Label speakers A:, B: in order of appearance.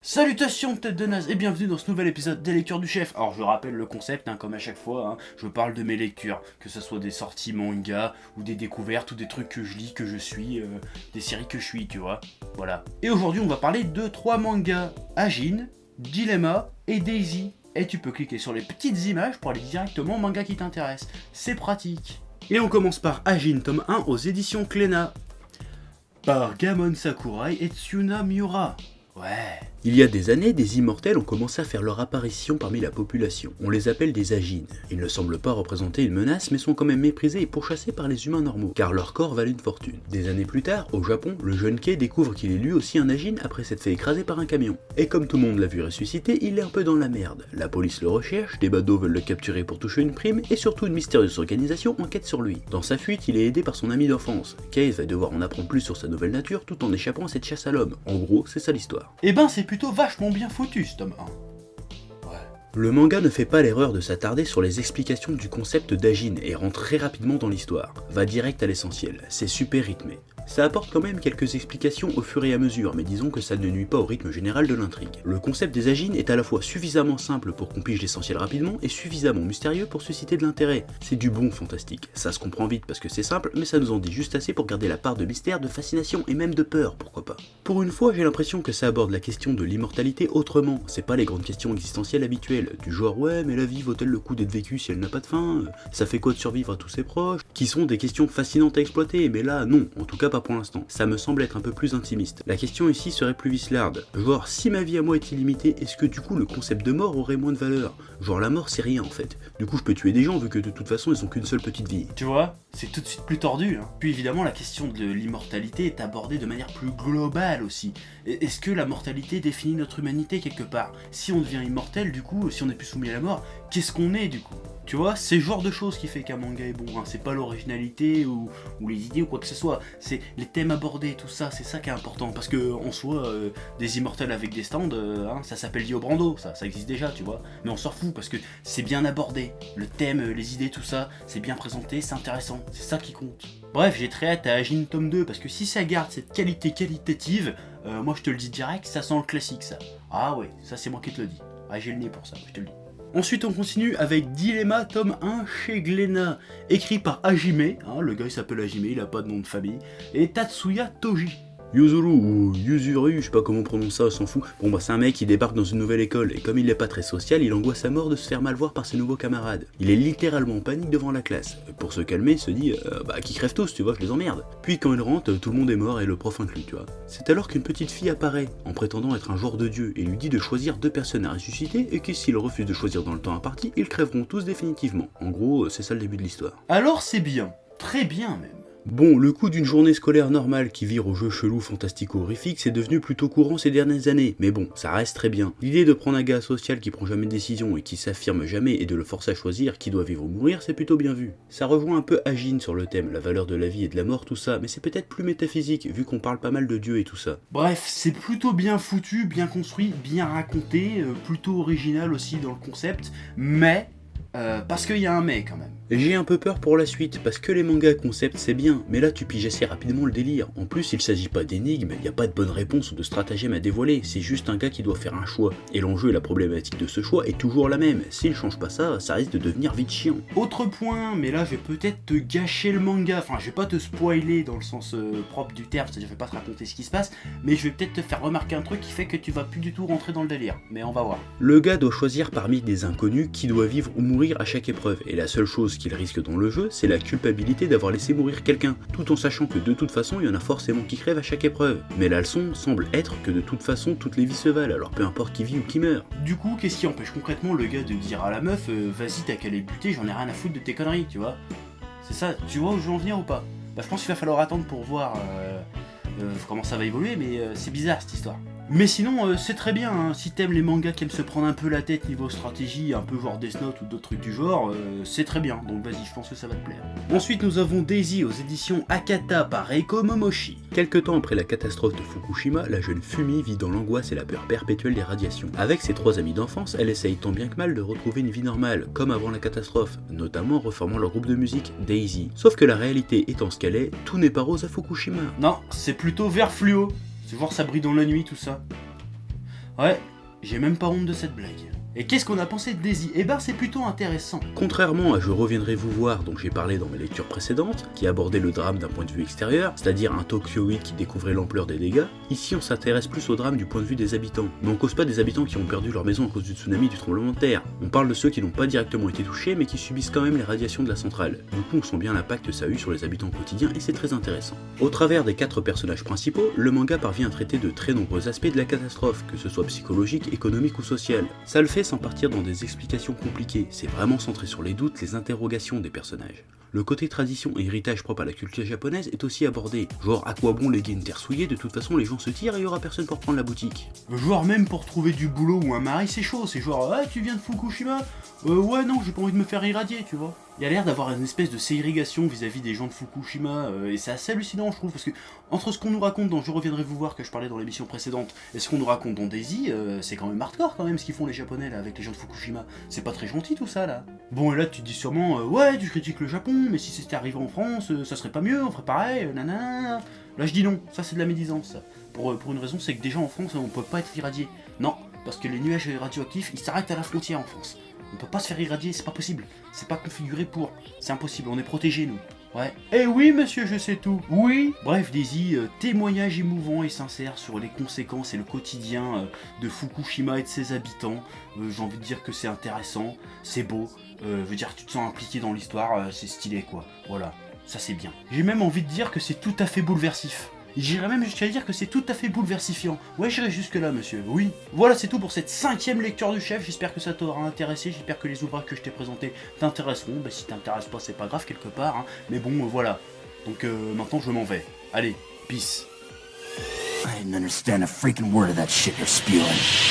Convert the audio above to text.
A: Salutations tête de naze et bienvenue dans ce nouvel épisode des lectures du chef. Alors je rappelle le concept, comme à chaque fois, je parle de mes lectures, que ce soit des sorties manga, ou des découvertes, ou des trucs que je lis, que je suis, des séries que je suis, tu vois. Voilà. Et aujourd'hui on va parler de 3 mangas, Ajin, Dilemma et Daisy. Et tu peux cliquer sur les petites images pour aller directement au manga qui t'intéresse. C'est pratique. Et on commence par Ajin, tome 1 aux éditions Kléna. Par Gamon Sakurai et Tsuna Miura. Ouais.
B: Il y a des années, des immortels ont commencé à faire leur apparition parmi la population. On les appelle des Ajin. Ils ne semblent pas représenter une menace, mais sont quand même méprisés et pourchassés par les humains normaux, car leur corps valent une fortune. Des années plus tard, au Japon, le jeune Kei découvre qu'il est lui aussi un Ajin après s'être fait écraser par un camion. Et comme tout le monde l'a vu ressusciter, il est un peu dans la merde. La police le recherche, des badauds veulent le capturer pour toucher une prime, et surtout une mystérieuse organisation enquête sur lui. Dans sa fuite, il est aidé par son ami d'enfance. Kei va devoir en apprendre plus sur sa nouvelle nature tout en échappant à cette chasse à l'homme. En gros, c'est ça l'histoire.
A: Eh ben c'est plutôt vachement bien foutu ce tome 1. Ouais.
B: Le manga ne fait pas l'erreur de s'attarder sur les explications du concept d'Ajin et rentre très rapidement dans l'histoire. Va direct à l'essentiel, c'est super rythmé. Ça apporte quand même quelques explications au fur et à mesure, mais disons que ça ne nuit pas au rythme général de l'intrigue. Le concept des Ajin est à la fois suffisamment simple pour qu'on pige l'essentiel rapidement et suffisamment mystérieux pour susciter de l'intérêt. C'est du bon fantastique. Ça se comprend vite parce que c'est simple, mais ça nous en dit juste assez pour garder la part de mystère, de fascination et même de peur, pourquoi pas. Pour une fois, j'ai l'impression que ça aborde la question de l'immortalité autrement. C'est pas les grandes questions existentielles habituelles, du genre ouais mais la vie vaut-elle le coup d'être vécue si elle n'a pas de fin, ça fait quoi de survivre à tous ses proches, qui sont des questions fascinantes à exploiter, mais là non, en tout cas pas pour l'instant. Ça me semble être un peu plus intimiste. La question ici serait plus vislarde. Genre, si ma vie à moi est illimitée, est-ce que du coup le concept de mort aurait moins de valeur? Genre la mort c'est rien en fait. Du coup je peux tuer des gens vu que de toute façon ils ont qu'une seule petite vie.
A: Tu vois, c'est tout de suite plus tordu. Puis évidemment la question de l'immortalité est abordée de manière plus globale aussi. Est-ce que la mortalité définit notre humanité quelque part? Si on devient immortel du coup, si on n'est plus soumis à la mort, qu'est-ce qu'on est du coup? Tu vois, c'est le genre de choses qui fait qu'un manga est bon, c'est pas l'originalité ou les idées ou quoi que ce soit, c'est les thèmes abordés, tout ça, c'est ça qui est important, parce que en soi, des immortels avec des stands, ça s'appelle Dio Brando, ça existe déjà, tu vois, mais on s'en fout, parce que c'est bien abordé, le thème, les idées, tout ça, c'est bien présenté, c'est intéressant, c'est ça qui compte. Bref, j'ai très hâte à Ajin tome 2, parce que si ça garde cette qualité qualitative, moi je te le dis direct, ça sent le classique ça. Ah ouais, ça c'est moi qui te le dis, j'ai le nez pour ça, je te le dis. Ensuite on continue avec Dilemma tome 1 chez Glénat, écrit par Hajime, le gars il s'appelle Hajime, il a pas de nom de famille, et Tatsuya Toji.
B: Yuzuru ou Yuzuru, je sais pas comment on prononce ça, on s'en fout. Bon bah c'est un mec qui débarque dans une nouvelle école, et comme il est pas très social, il angoisse à mort de se faire mal voir par ses nouveaux camarades. Il est littéralement en panique devant la classe. Pour se calmer, il se dit qu'ils crèvent tous, tu vois, je les emmerde. Puis quand il rentre, tout le monde est mort et le prof inclus, tu vois. C'est alors qu'une petite fille apparaît, en prétendant être un joueur de dieu, et lui dit de choisir 2 personnes à ressusciter, et que s'il refuse de choisir dans le temps imparti, ils crèveront tous définitivement. En gros, c'est ça le début de l'histoire.
A: Alors c'est bien, très bien même.
B: Bon, le coup d'une journée scolaire normale qui vire au jeu chelou fantastico-horrifique, c'est devenu plutôt courant ces dernières années, mais bon, ça reste très bien. L'idée de prendre un gars social qui prend jamais de décision et qui s'affirme jamais et de le forcer à choisir qui doit vivre ou mourir, c'est plutôt bien vu. Ça rejoint un peu Ajin sur le thème, la valeur de la vie et de la mort, tout ça, mais c'est peut-être plus métaphysique, vu qu'on parle pas mal de Dieu et tout ça.
A: Bref, c'est plutôt bien foutu, bien construit, bien raconté, plutôt original aussi dans le concept, mais... parce qu'il y a un mais quand même.
B: J'ai un peu peur pour la suite, parce que les mangas concept c'est bien, mais là tu piges assez rapidement le délire. En plus il s'agit pas d'énigmes, y a pas de bonne réponse ou de stratagème à dévoiler, c'est juste un gars qui doit faire un choix. Et l'enjeu et la problématique de ce choix est toujours la même, s'il change pas ça, ça risque de devenir vite chiant.
A: Autre point, mais là je vais peut-être te gâcher le manga, enfin je vais pas te spoiler dans le sens propre du terme, c'est-à-dire je vais pas te raconter ce qui se passe, mais je vais peut-être te faire remarquer un truc qui fait que tu vas plus du tout rentrer dans le délire, mais on va voir.
B: Le gars doit choisir parmi des inconnus qui doit vivre ou mourir à chaque épreuve, et la seule chose qu'il risque dans le jeu, c'est la culpabilité d'avoir laissé mourir quelqu'un, tout en sachant que de toute façon il y en a forcément qui crèvent à chaque épreuve. Mais la leçon semble être que de toute façon toutes les vies se valent, alors peu importe qui vit ou qui meurt.
A: Du coup, qu'est-ce qui empêche concrètement le gars de dire à la meuf vas-y t'as qu'à les buter, j'en ai rien à foutre de tes conneries, tu vois? C'est ça, tu vois où je veux en venir ou pas? Bah je pense qu'il va falloir attendre pour voir comment ça va évoluer, mais c'est bizarre cette histoire. Mais sinon, c'est très bien, si t'aimes les mangas qui aiment se prendre un peu la tête niveau stratégie, un peu genre Death Note ou d'autres trucs du genre, c'est très bien, donc vas-y, je pense que ça va te plaire. Ensuite, nous avons Daisy aux éditions Akata par Eiko Momoshi.
B: Quelque temps après la catastrophe de Fukushima, la jeune Fumi vit dans l'angoisse et la peur perpétuelle des radiations. Avec ses 3 amis d'enfance, elle essaye tant bien que mal de retrouver une vie normale, comme avant la catastrophe, notamment en reformant leur groupe de musique, Daisy. Sauf que la réalité étant ce qu'elle est, tout n'est pas rose à Fukushima.
A: Non, c'est plutôt vert fluo. C'est voir ça brille dans la nuit, tout ça. Ouais, j'ai même pas honte de cette blague. Et qu'est-ce qu'on a pensé de Daisy? Eh ben c'est plutôt intéressant.
B: Contrairement à Je reviendrai vous voir dont j'ai parlé dans mes lectures précédentes, qui abordait le drame d'un point de vue extérieur, c'est-à-dire un Tokyoïde qui découvrait l'ampleur des dégâts, ici on s'intéresse plus au drame du point de vue des habitants. Mais on cause pas des habitants qui ont perdu leur maison à cause du tsunami et du tremblement de terre. On parle de ceux qui n'ont pas directement été touchés mais qui subissent quand même les radiations de la centrale. Du coup on sent bien l'impact que ça a eu sur les habitants au quotidien et c'est très intéressant. Au travers des 4 personnages principaux, le manga parvient à traiter de très nombreux aspects de la catastrophe, que ce soit psychologique, économique ou social. Ça le fait sans partir dans des explications compliquées, c'est vraiment centré sur les doutes, les interrogations des personnages. Le côté tradition et héritage propre à la culture japonaise est aussi abordé. Genre, à quoi bon léguer une terre souillée, de toute façon les gens se tirent et il y aura personne pour prendre la boutique.
A: Genre même pour trouver du boulot ou un mari c'est chaud, c'est genre ah tu viens de Fukushima? Ouais non j'ai pas envie de me faire irradier tu vois. Il y a l'air d'avoir une espèce de ségrégation vis-à-vis des gens de Fukushima et c'est assez hallucinant je trouve parce que entre ce qu'on nous raconte dans Je reviendrai vous voir que je parlais dans l'émission précédente et ce qu'on nous raconte dans Daisy, c'est quand même hardcore quand même ce qu'ils font les japonais là avec les gens de Fukushima. C'est pas très gentil tout ça là. Bon et là tu te dis sûrement ouais tu critiques le Japon mais si c'était arrivé en France ça serait pas mieux, on ferait pareil, nanana. Là je dis non, ça c'est de la médisance. Pour une raison c'est que déjà en France on peut pas être irradié. Non, parce que les nuages radioactifs ils s'arrêtent à la frontière en France. On peut pas se faire irradier, c'est pas possible. C'est pas configuré pour. C'est impossible, on est protégés nous. Ouais. Eh oui monsieur, je sais tout. Oui. Bref Daisy, témoignage émouvant et sincère sur les conséquences et le quotidien de Fukushima et de ses habitants. J'ai envie de dire que c'est intéressant, c'est beau. Veut dire que tu te sens impliqué dans l'histoire, c'est stylé quoi. Voilà, ça c'est bien. J'ai même envie de dire que c'est tout à fait bouleversif. J'irais même jusqu'à dire que c'est tout à fait bouleversifiant. Ouais, j'irai jusque là, monsieur. Oui. Voilà, c'est tout pour cette 5e lecture du chef. J'espère que ça t'aura intéressé. J'espère que les ouvrages que je t'ai présentés t'intéresseront. Bah, si t'intéresse pas, c'est pas grave quelque part. Hein. Mais bon, voilà. Donc maintenant, je m'en vais. Allez, peace.
C: I didn't understand a freaking word of that shit you're spewing.